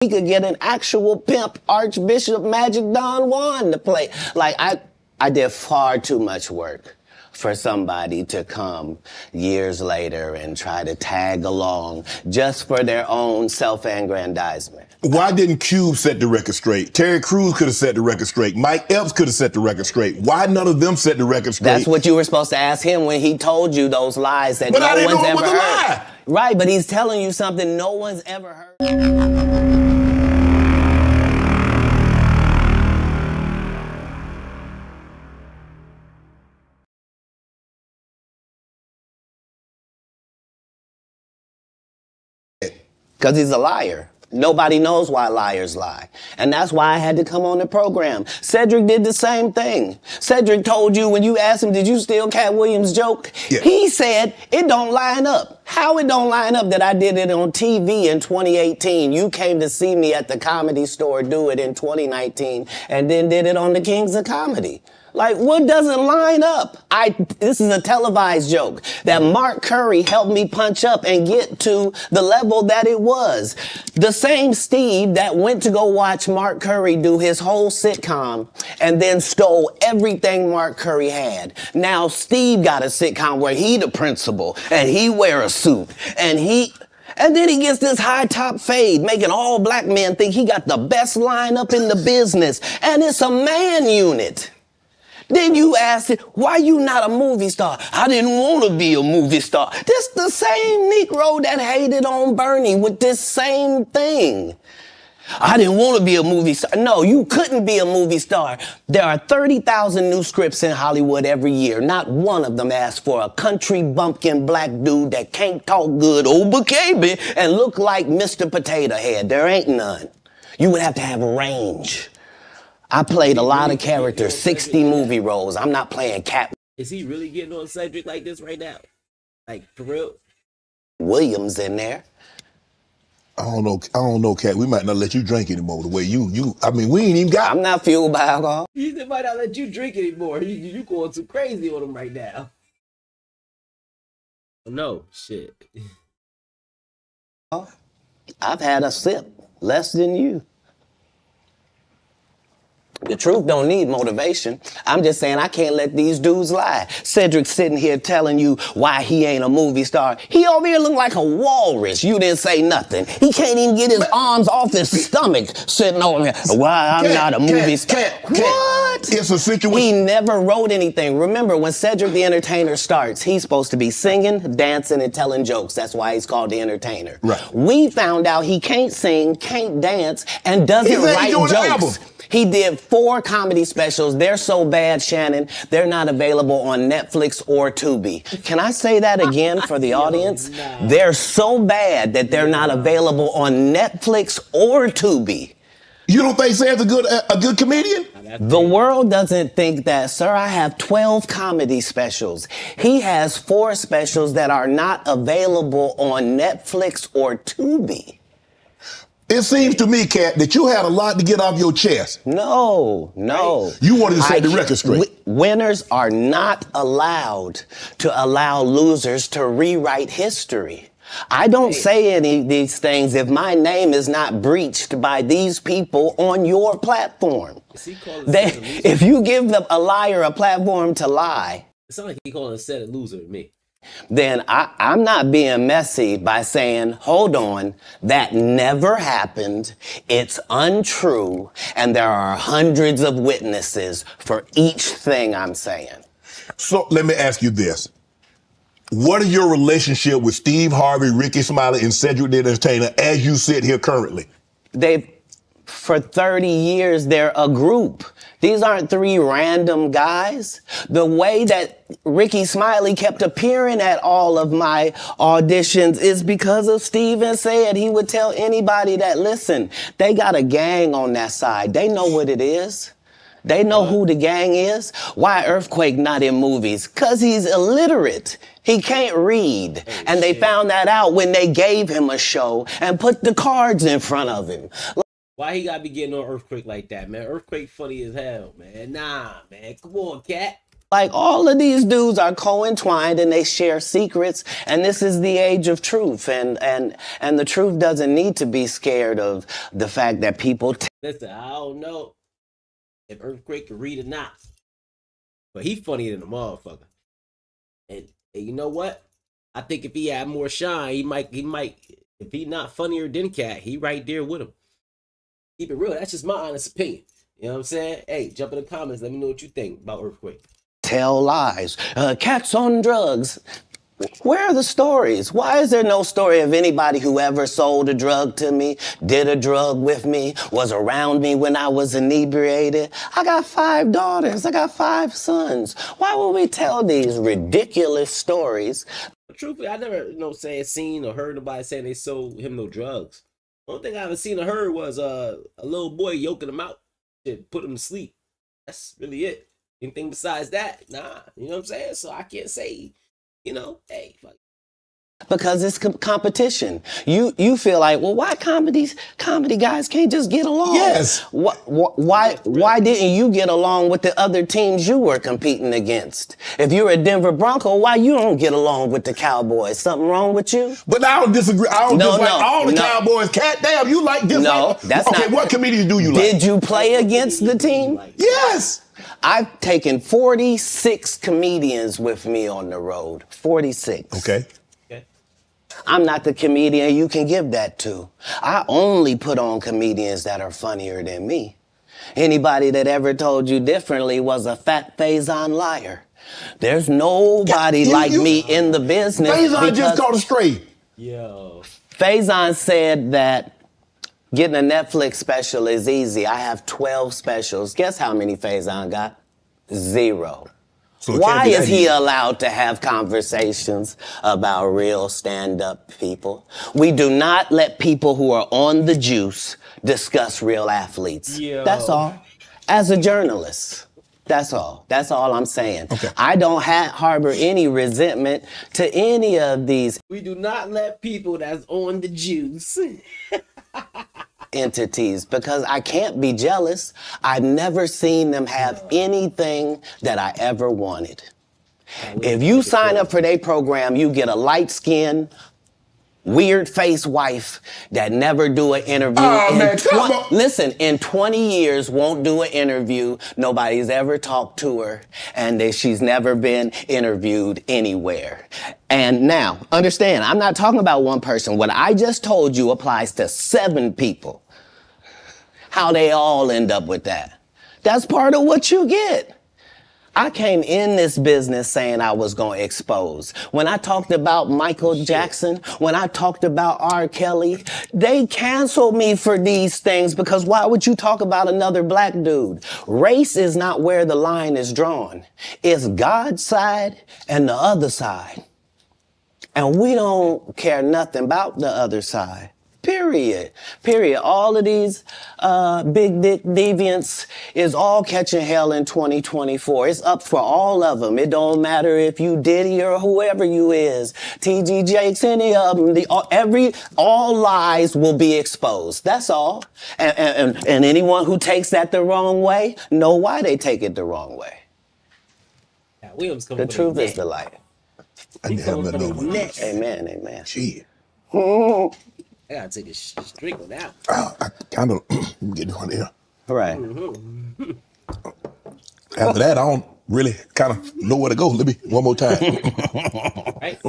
He could get an actual pimp Archbishop Magic Don Juan to play. Like, I did far too much work for somebody to come years later and try to tag along just for their own self-aggrandizement. Why didn't Cube set the record straight? Terry Crews could have set the record straight. Mike Epps could have set the record straight. Why none of them set the record straight? That's what you were supposed to ask him when he told you those lies that no one's ever heard. Lie. Right, but he's telling you something no one's ever heard. Because he's a liar. Nobody knows why liars lie. And that's why I had to come on the program. Cedric did the same thing. Cedric told you when you asked him, did you steal Cat Williams' joke? Yeah. He said, it don't line up. How it don't line up that I did it on TV in 2018? You came to see me at the Comedy Store do it in 2019 and then did it on the Kings of Comedy. Like, what doesn't line up? This is a televised joke that Mark Curry helped me punch up and get to the level that it was. The same Steve that went to go watch Mark Curry do his whole sitcom and then stole everything Mark Curry had. Now Steve got a sitcom where he the principal and he wear a suit and then he gets this high top fade, making all black men think he got the best lineup in the business. And it's a man unit. Then you asked it, why you not a movie star? I didn't want to be a movie star. This the same Negro that hated on Bernie with this same thing. I didn't want to be a movie star. No, you couldn't be a movie star. There are 30,000 new scripts in Hollywood every year. Not one of them asks for a country bumpkin black dude that can't talk good, baby, and look like Mr. Potato Head. There ain't none. You would have to have range. I played a lot of characters, 60 movie roles. I'm not playing Cat. Is he really getting on Cedric like this right now? Like, for real? Williams in there. I don't know, Cat. We might not let you drink anymore the way I mean, we ain't even got. I'm not fueled by alcohol. He might not let you drink anymore. You going too crazy on him right now. No, shit. I've had a sip, less than you. The truth don't need motivation. I'm just saying I can't let these dudes lie. Cedric's sitting here telling you why he ain't a movie star. He over here look like a walrus. You didn't say nothing. He can't even get his arms off his stomach sitting over here. Why I'm not a movie star. What? It's a situation. He never wrote anything. Remember, when Cedric the Entertainer starts, he's supposed to be singing, dancing, and telling jokes. That's why he's called the Entertainer. Right. We found out he can't sing, can't dance, and doesn't write jokes. He did 4 comedy specials. They're so bad, Shannon, they're not available on Netflix or Tubi. Can I say that again for the audience? No. They're so bad that they're not available on Netflix or Tubi. You don't think Sam's a good comedian? The world doesn't think that, sir. I have 12 comedy specials. He has 4 specials that are not available on Netflix or Tubi. It seems to me, Cat, that you had a lot to get off your chest. No. You wanted to set the record straight. Winners are not allowed to allow losers to rewrite history. I don't say any of these things if my name is not breached by these people on your platform. If you give a liar a platform to lie. It sounds like he calling a set a loser to me. Then I'm not being messy by saying, hold on, that never happened, it's untrue, and there are hundreds of witnesses for each thing I'm saying. So let me ask you this. What is your relationship with Steve Harvey, Rickey Smiley, and Cedric the Entertainer as you sit here currently? For 30 years, they're a group. These aren't 3 random guys. The way that Rickey Smiley kept appearing at all of my auditions is because of Steven said he would tell anybody that, listen, they got a gang on that side. They know what it is. They know who the gang is. Why Earthquake not in movies? Because he's illiterate. He can't read. And they found that out when they gave him a show and put the cards in front of him. Why he gotta be getting on Earthquake like that, man? Earthquake funny as hell, man. Nah, man. Come on, Cat. Like, all of these dudes are co-entwined and they share secrets, and this is the age of truth, and the truth doesn't need to be scared of the fact that people Listen, I don't know if Earthquake can read or not, but he funnier than a motherfucker. And you know what? I think if he had more shine, he might. If he not funnier than Cat, he right there with him. Keep it real. That's just my honest opinion. You know what I'm saying? Hey, jump in the comments. Let me know what you think about Earthquake. tell lies. Cat's on drugs. Where are the stories? Why is there no story of anybody who ever sold a drug to me, did a drug with me, was around me when I was inebriated? I got 5 daughters. I got 5 sons. Why would we tell these ridiculous stories? Truthfully, I never, seen or heard nobody saying they sold him no drugs. The only thing I haven't seen or heard was a little boy yoking him out to put him to sleep. That's really it. Anything besides that, nah. You know what I'm saying? So I can't say, hey, fuck. Because it's competition. You feel like, well, why comedy guys can't just get along? Yes. Why didn't you get along with the other teams you were competing against? If you're a Denver Bronco, why you don't get along with the Cowboys? Something wrong with you? But I don't disagree. I don't dislike all the Cowboys. Cat, damn, you like this? No, that's not. Okay, what comedians do you like? Did you play against the team? Yes. I've taken 46 comedians with me on the road. 46. Okay. I'm not the comedian you can give that to. I only put on comedians that are funnier than me. Anybody that ever told you differently was a fat Faison liar. There's nobody like me in the business. Faison just caught a stray. Yo. Faison said that getting a Netflix special is easy. I have 12 specials. Guess how many Faison got? 0. So why is he allowed to have conversations about real stand-up people? We do not let people who are on the juice discuss real athletes. Yo. That's all. As a journalist, that's all. That's all I'm saying. Okay. I don't harbor any resentment to any of these We do not let people that's on the juice. entities because I can't be jealous. I've never seen them have anything that I ever wanted. If you sign up for their program, you get a light-skinned, weird-faced wife that never do an interview. Oh, man, come on. Listen, in 20 years, won't do an interview. Nobody's ever talked to her, and she's never been interviewed anywhere. And now, understand, I'm not talking about one person. What I just told you applies to 7 people. How they all end up with that. That's part of what you get. I came in this business saying I was going to expose. When I talked about Michael Jackson, when I talked about R. Kelly, they canceled me for these things because why would you talk about another black dude? Race is not where the line is drawn. It's God's side and the other side. And we don't care nothing about the other side. Period. All of these big dick deviants is all catching hell in 2024. It's up for all of them. It don't matter if you Diddy or whoever you is. T.G. Jakes, any of them. All lies will be exposed. That's all. And anyone who takes that the wrong way, know why they take it the wrong way. Yeah, Williams The truth is the light. I didn't have another one. Amen, amen. Gee. I gotta take a drink on that. I kind of get one here. Right. After that, I don't really kind of know where to go. Let me one more time. Right?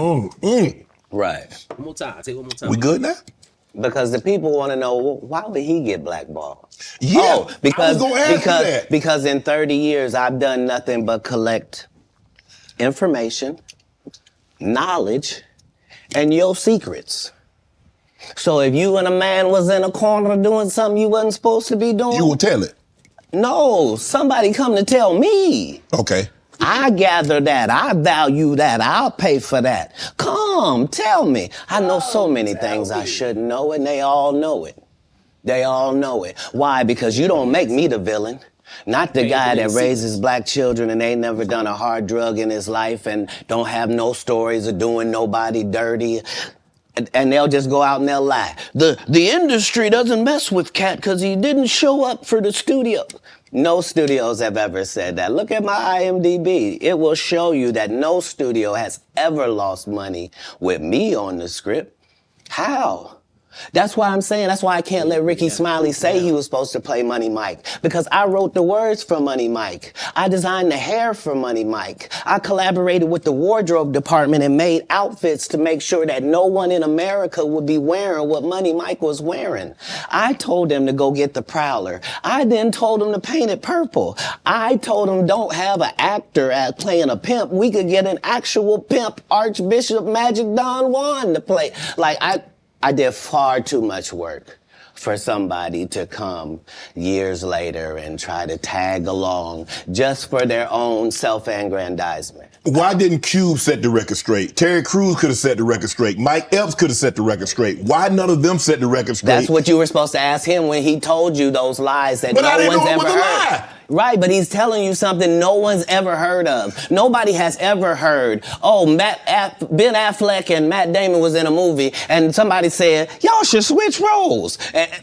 Right. One more time. I'll take one more time. We good now? Because the people want to know, well, why would he get blackballed? Yeah. Oh, I was gonna ask you that. because in 30 years, I've done nothing but collect information, knowledge, and your secrets. So if you and a man was in a corner doing something you wasn't supposed to be doing, You will tell it. no, somebody come to tell me. Okay. I gather that. I value that. I'll pay for that. Come, tell me. I know so many things I shouldn't know, and they all know it. They all know it. Why? Because you don't make me the villain. Not the guy that raises black children and ain't never done a hard drug in his life and don't have no stories of doing nobody dirty. And they'll just go out and they'll lie. The industry doesn't mess with Cat because he didn't show up for the studio. No studios have ever said that. Look at my IMDb. It will show you that no studio has ever lost money with me on the script. How? That's why I'm saying, that's why I can't let Ricky Smiley say he was supposed to play Money Mike. Because I wrote the words for Money Mike. I designed the hair for Money Mike. I collaborated with the wardrobe department and made outfits to make sure that no one in America would be wearing what Money Mike was wearing. I told them to go get the Prowler. I then told them to paint it purple. I told them don't have an actor at playing a pimp. We could get an actual pimp, Archbishop Magic Don Juan, to play. Like, I did far too much work for somebody to come years later and try to tag along just for their own self-aggrandizement. Why didn't Cube set the record straight? Terry Crews could have set the record straight. Mike Epps could have set the record straight. Why none of them set the record straight? That's what you were supposed to ask him when he told you those lies that no one's ever heard. Lie. Right, but he's telling you something no one's ever heard of. Nobody has ever heard, oh, Ben Affleck and Matt Damon was in a movie, and somebody said, y'all should switch roles.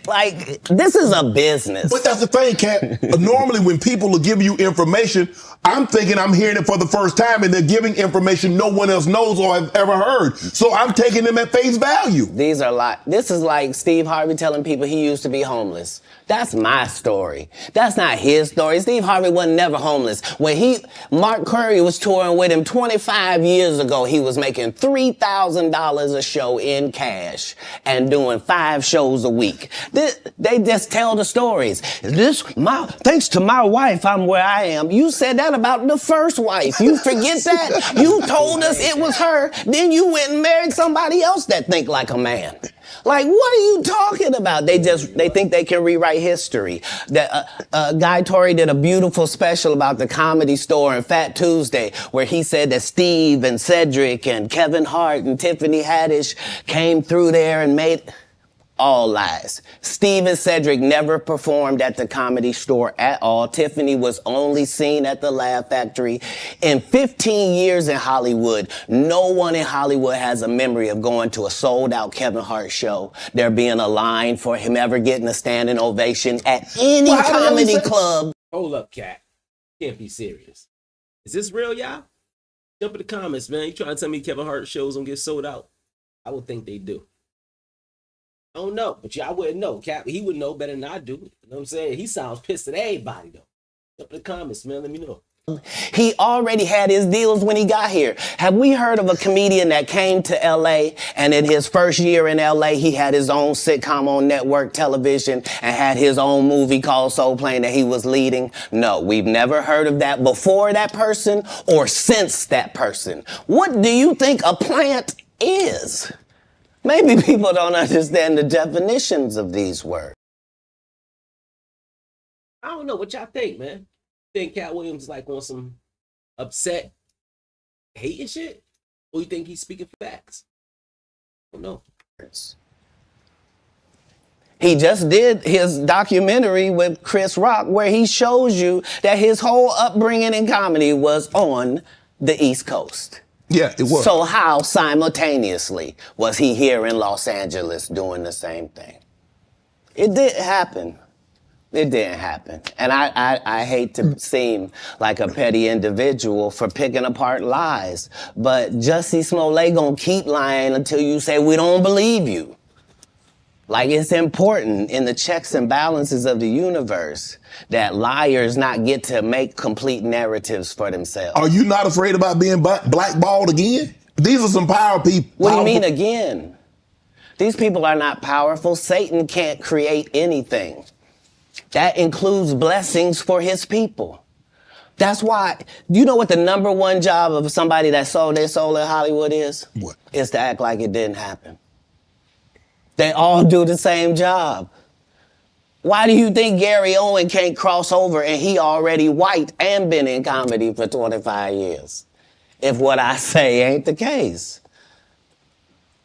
Like, this is a business. But that's the thing, Cat. Normally, when people are giving you information, I'm thinking I'm hearing it for the first time, and they're giving information no one else knows or has ever heard. So I'm taking them at face value. These are like, this is like Steve Harvey telling people he used to be homeless. That's my story. That's not his story. Steve Harvey wasn't never homeless. When Mark Curry was touring with him 25 years ago, he was making $3,000 a show in cash and doing 5 shows a week. They just tell the stories. Thanks to my wife, I'm where I am. You said that about the first wife. You forget that? You told us it was her. Then you went and married somebody else that think like a man. Like, what are you talking about? They think they can rewrite history. Guy Torrey did a beautiful special about the Comedy Store and Fat Tuesday, where he said that Steve and Cedric and Kevin Hart and Tiffany Haddish came through there and made... All lies. Steve and Cedric never performed at the Comedy Store at all. Tiffany was only seen at the Laugh Factory. In 15 years in Hollywood, no one in Hollywood has a memory of going to a sold-out Kevin Hart show, there being a line for him ever getting a standing ovation at any comedy club. Hold up, Cat. Can't be serious. Is this real, y'all? Jump in the comments, man. You trying to tell me Kevin Hart shows don't get sold out? I would think they do. I don't know, but I wouldn't know. Cap, he would know better than I do. You know what I'm saying? He sounds pissed at everybody, though. Up in the comments, man. Let me know. He already had his deals when he got here. Have we heard of a comedian that came to L.A. and in his first year in L.A. he had his own sitcom on network television and had his own movie called Soul Plane that he was leading? No, we've never heard of that before that person or since that person. What do you think a plant is? Maybe people don't understand the definitions of these words. I don't know what y'all think, man. Think Cat Williams is like on some upset, hating shit? Or you think he's speaking facts? I don't know. He just did his documentary with Chris Rock where he shows you that his whole upbringing in comedy was on the East Coast. Yeah, it was. So how simultaneously was he here in Los Angeles doing the same thing? It didn't happen. It didn't happen. And I hate to seem like a petty individual for picking apart lies, but Jussie Smollett gonna keep lying until you say we don't believe you. Like, it's important in the checks and balances of the universe that liars not get to make complete narratives for themselves. Are you not afraid about being blackballed again? These are some power people. What do you mean again? These people are not powerful. Satan can't create anything. That includes blessings for his people. That's why, you know what the #1 job of somebody that sold their soul in Hollywood is? What? Is to act like it didn't happen. They all do the same job. Why do you think Gary Owen can't cross over and he already white and been in comedy for 25 years? If what I say ain't the case.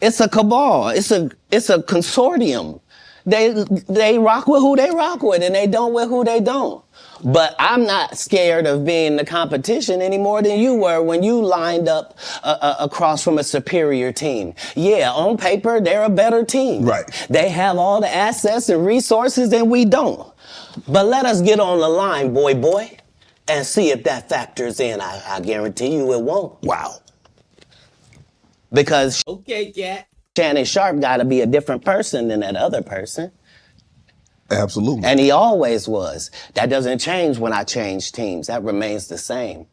It's a cabal. It's a consortium. They rock with who they rock with, and they don't with who they don't. But I'm not scared of being the competition any more than you were when you lined up across from a superior team. Yeah, on paper, they're a better team. Right. They have all the assets and resources, and we don't. But let us get on the line, boy, and see if that factors in. I guarantee you it won't. Wow. Because Okay, Cat. Shannon Sharp got to be a different person than that other person. Absolutely. And he always was. That doesn't change when I change teams. That remains the same.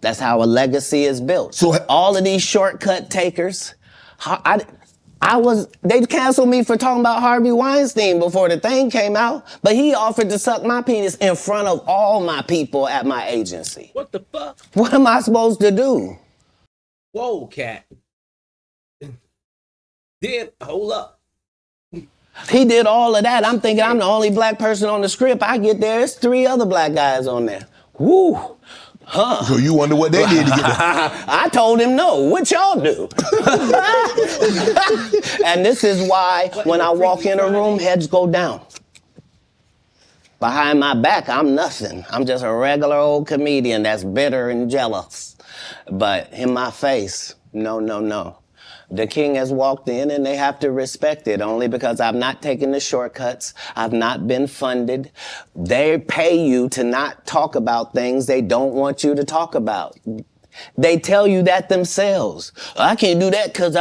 That's how a legacy is built. So all of these shortcut takers, they canceled me for talking about Harvey Weinstein before the thing came out, but he offered to suck my penis in front of all my people at my agency. What the fuck? What am I supposed to do? Whoa, Cat. Then, hold up. He did all of that. I'm thinking I'm the only black person on the script. I get there, it's 3 other black guys on there. Woo. Huh. So you wonder what they did to get there. I told him no. What y'all do? And this is why when I walk in a room, heads go down. Behind my back, I'm nothing. I'm just a regular old comedian that's bitter and jealous. But in my face, no. The king has walked in and they have to respect it only because I've not taken the shortcuts. I've not been funded. They pay you to not talk about things they don't want you to talk about. They tell you that themselves. I can't do that because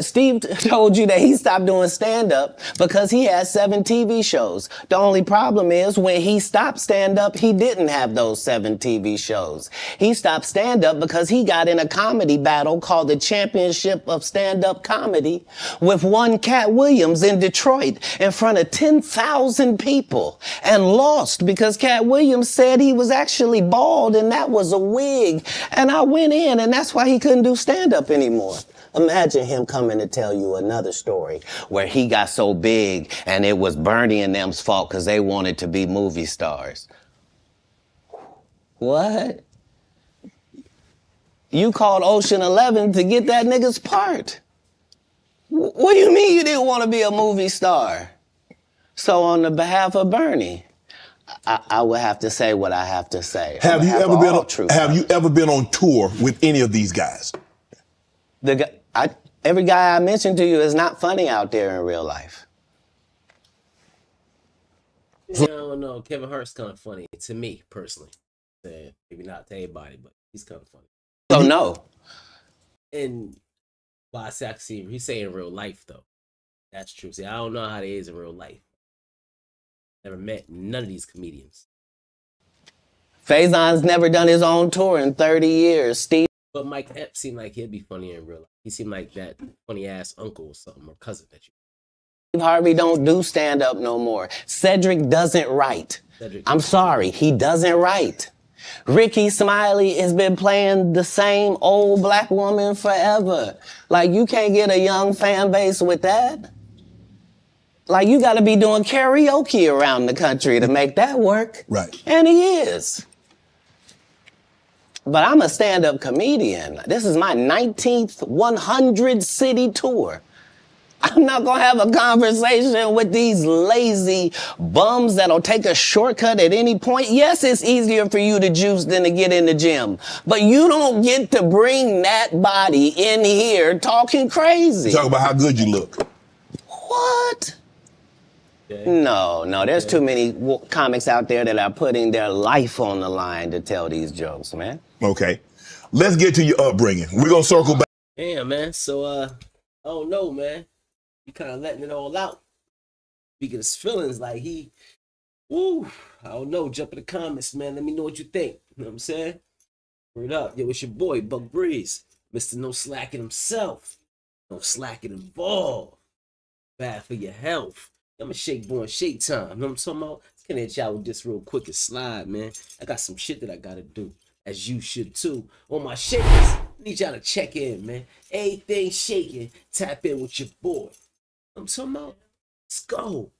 Steve told you that he stopped doing stand-up because he had 7 TV shows. The only problem is when he stopped stand-up, he didn't have those 7 TV shows. He stopped stand-up because he got in a comedy battle called the Championship of Stand-Up Comedy with one Cat Williams in Detroit in front of 10,000 people and lost because Cat Williams said he was actually bald and that was a wig. And I went in, and that's why he couldn't do stand-up anymore. Imagine him coming to tell you another story where he got so big and it was Bernie and them's fault because they wanted to be movie stars. What? You called Ocean 11 to get that nigga's part. What do you mean you didn't want to be a movie star? So on the behalf of Bernie, I would have to say what I have to say. Have you ever been on tour with any of these guys? Every guy I mentioned to you is not funny out there in real life. I don't know. Kevin Hart's kind of funny to me personally. Maybe not to everybody, but he's kind of funny. So no. And I see him. He's saying in real life though. That's true. See, I don't know how they is in real life. Never met none of these comedians. Faison's never done his own tour in 30 years, Steve. But Mike Epps seemed like he'd be funnier in real life. He seemed like that funny ass uncle or something or cousin that you. Steve Harvey don't do stand up no more. Cedric doesn't write. I'm sorry, he doesn't write. Ricky Smiley has been playing the same old black woman forever. Like you can't get a young fan base with that. Like, you got to be doing karaoke around the country to make that work. Right. And he is. But I'm a stand-up comedian. This is my 19th 100-city tour. I'm not going to have a conversation with these lazy bums that'll take a shortcut at any point. Yes, it's easier for you to juice than to get in the gym. But you don't get to bring that body in here talking crazy. Talk about how good you look. What? Okay. No, there's too many comics out there that are putting their life on the line to tell these jokes, man. Okay. Let's get to your upbringing. We're going to circle back. Damn, man. So, I don't know, man. He kind of letting it all out. Speaking of his feelings, like I don't know. Jump in the comments, man. Let me know what you think. You know what I'm saying? Word up. Yo, it's your boy, Buck Breeze. Mr. No Slacking himself. No slacking involved. Bad for your health. I'm a shake boy, shake time. You know what I'm talking about? Let's get at y'all with this real quick and slide, man. I got some shit that I gotta do, as you should too. On my shakers, need y'all to check in, man. Everything shaking, tap in with your boy. I'm talking about, let's go.